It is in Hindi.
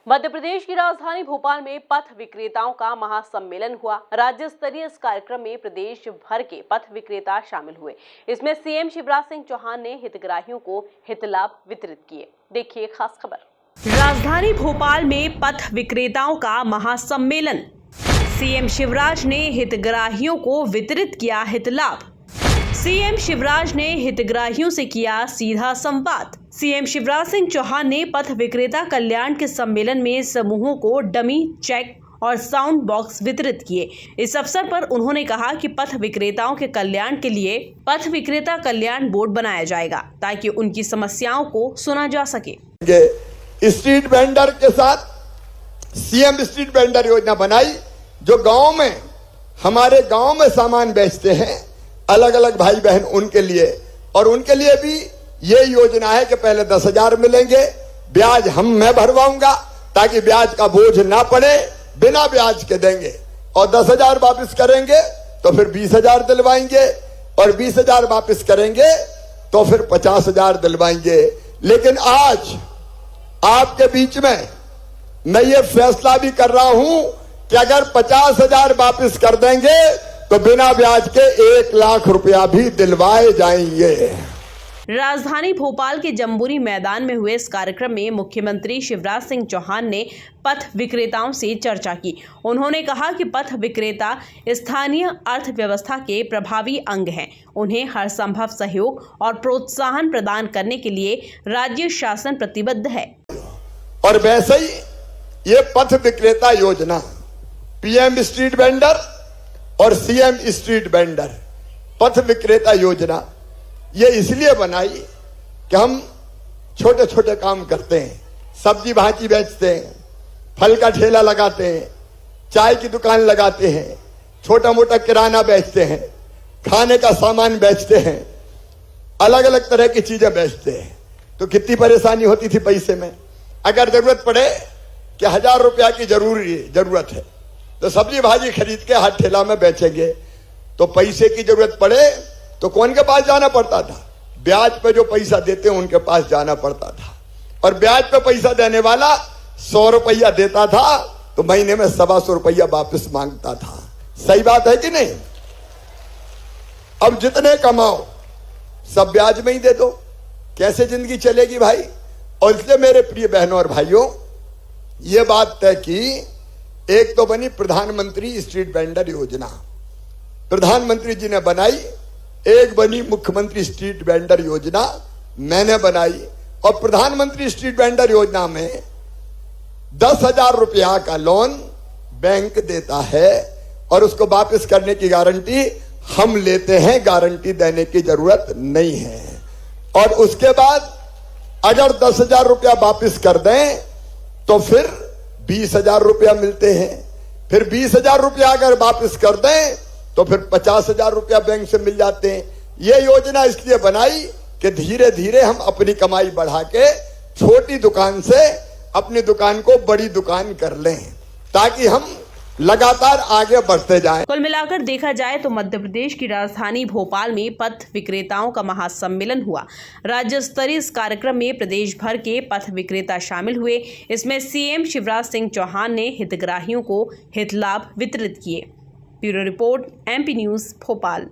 मध्य प्रदेश की राजधानी भोपाल में पथ विक्रेताओं का महासम्मेलन हुआ। राज्य स्तरीय इस कार्यक्रम में प्रदेश भर के पथ विक्रेता शामिल हुए। इसमें सीएम शिवराज सिंह चौहान ने हितग्राहियों को हित लाभ वितरित किए। देखिए खास खबर। राजधानी भोपाल में पथ विक्रेताओं का महासम्मेलन। सीएम शिवराज ने हितग्राहियों को वितरित किया हित लाभ। सीएम शिवराज ने हितग्राहियों से किया सीधा संवाद। सीएम शिवराज सिंह चौहान ने पथ विक्रेता कल्याण के सम्मेलन में समूहों को डमी, चेक और साउंड बॉक्स वितरित किए। इस अवसर पर उन्होंने कहा कि पथ विक्रेताओं के कल्याण के लिए पथ विक्रेता कल्याण बोर्ड बनाया जाएगा ताकि उनकी समस्याओं को सुना जा सके। स्ट्रीट वेंडर के साथ सीएम स्ट्रीट वेंडर योजना बनाई, जो गांव में हमारे गांव में सामान बेचते हैं अलग अलग भाई बहन, उनके लिए और उनके लिए भी ये योजना है कि पहले 10,000 मिलेंगे, ब्याज मैं भरवाऊंगा ताकि ब्याज का बोझ ना पड़े, बिना ब्याज के देंगे और 10,000 वापस करेंगे तो फिर 20,000 दिलवाएंगे और 20,000 वापस करेंगे तो फिर 50,000 दिलवाएंगे। लेकिन आज आपके बीच में मैं ये फैसला भी कर रहा हूं कि अगर 50,000 वापस कर देंगे तो बिना ब्याज के 1 लाख रुपया भी दिलवाए जाएंगे। राजधानी भोपाल के जम्बूरी मैदान में हुए इस कार्यक्रम में मुख्यमंत्री शिवराज सिंह चौहान ने पथ विक्रेताओं से चर्चा की। उन्होंने कहा कि पथ विक्रेता स्थानीय अर्थव्यवस्था के प्रभावी अंग हैं। उन्हें हर संभव सहयोग और प्रोत्साहन प्रदान करने के लिए राज्य शासन प्रतिबद्ध है। और वैसे ही ये पथ विक्रेता योजना पीएम स्ट्रीट वेंडर और सीएम स्ट्रीट वेंडर पथ विक्रेता योजना ये इसलिए बनाई कि हम छोटे छोटे काम करते हैं, सब्जी भाजी बेचते हैं, फल का ठेला लगाते हैं, चाय की दुकान लगाते हैं, छोटा मोटा किराना बेचते हैं, खाने का सामान बेचते हैं, अलग अलग तरह की चीजें बेचते हैं। तो कितनी परेशानी होती थी पैसे में। अगर जरूरत पड़े कि 1,000 रुपया की जरूरत है तो सब्जी भाजी खरीद के हाथ ठेला में बेचेंगे, तो पैसे की जरूरत पड़े तो कौन के पास जाना पड़ता था? ब्याज पे जो पैसा देते हैं उनके पास जाना पड़ता था। और ब्याज पे पैसा देने वाला 100 रुपया देता था तो महीने में 125 रुपया वापस मांगता था। सही बात है कि नहीं? अब जितने कमाओ सब ब्याज में ही दे दो, कैसे जिंदगी चलेगी भाई? और इसलिए मेरे प्रिय बहनों और भाइयों, ये बात तय की, एक तो बनी प्रधानमंत्री स्ट्रीट वेंडर योजना, प्रधानमंत्री जी ने बनाई। एक बनी मुख्यमंत्री स्ट्रीट वेंडर योजना, मैंने बनाई। और प्रधानमंत्री स्ट्रीट वेंडर योजना में 10,000 रुपया का लोन बैंक देता है और उसको वापस करने की गारंटी हम लेते हैं, गारंटी देने की जरूरत नहीं है। और उसके बाद अगर 10,000 रुपया वापस कर दें तो फिर 20,000 रुपया मिलते हैं। फिर 20,000 रुपया अगर वापस कर दें तो फिर 50,000 रुपया बैंक से मिल जाते हैं। ये योजना इसलिए बनाई कि धीरे धीरे हम अपनी कमाई बढ़ा के छोटी दुकान से अपनी दुकान को बड़ी दुकान कर लें, ताकि हम लगातार आगे बढ़ते जाएं। कुल मिलाकर देखा जाए तो मध्य प्रदेश की राजधानी भोपाल में पथ विक्रेताओं का महासम्मेलन हुआ। राज्य स्तरीय इस कार्यक्रम में प्रदेश भर के पथ विक्रेता शामिल हुए। इसमें सीएम शिवराज सिंह चौहान ने हितग्राहियों को हित लाभ वितरित किए। Bureau report, MP news, Bhopal.